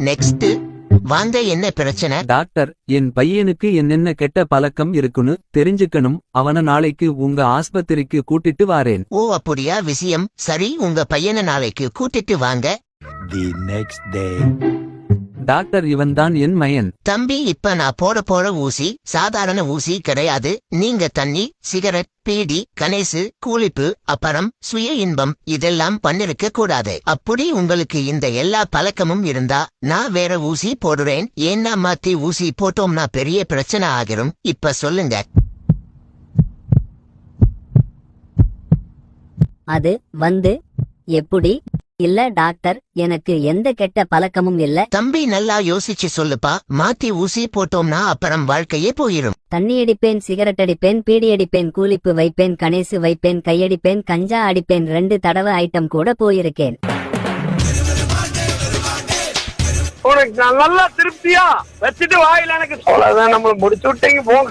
Next வாங்க, என்ன பிரச்சனை? டாக்டர், என் பையனுக்கு என்னென்ன கெட்ட பழக்கம் இருக்குன்னு தெரிஞ்சுக்கணும். அவன நாளைக்கு உங்க ஆஸ்பத்திரிக்கு கூட்டிட்டு வாரேன். ஓ, அப்படியா விஷயம். சரி, உங்க பையனை நாளைக்கு கூட்டிட்டு வாங்க. The next day. டாக்டர், இவன்தான் என் மயன். தம்பி, இப்ப நான் போற ஊசி சாதாரண ஊசி கிடையாது. நீங்க தண்ணி, சிகரெட், பீடி, கணேசு, கூலிப்பு, அப்புறம் சுய இன்பம் இதெல்லாம் பண்ணிருக்க கூடாது. அப்படி உங்களுக்கு இந்த எல்லா பழக்கமும் இருந்தா நான் வேற ஊசி போடுறேன். ஏன்னா மாத்தி ஊசி போட்டோம்னா பெரிய பிரச்சனை ஆகிரும். இப்ப சொல்லுங்க. அது வந்து எப்படி? இல்ல டாக்டர், எனக்கு எந்த கெட்ட பழக்கமும் இல்ல. தம்பி, நல்லா யோசிச்சு சொல்லுப்பா. மாத்தி ஊசி போட்டோம்னா அப்புறம் வாழ்க்கையே போயிரும். தண்ணி அடிப்பேன், சிகரெட் அடிப்பேன், பீடி அடிப்பேன், கூலிப்பு வைப்பேன், கணேசு வைப்பேன், கையடிப்பேன், கஞ்சா அடிப்பேன், 2 தடவை ஐட்டம் கூட போயிருக்கேன். உனக்கு நான் நல்லா திருப்தியா வச்சுட்டு வாயில எனக்கு சொல்லதான் நம்மள முடிச்சு விட்டீங்க போங்க.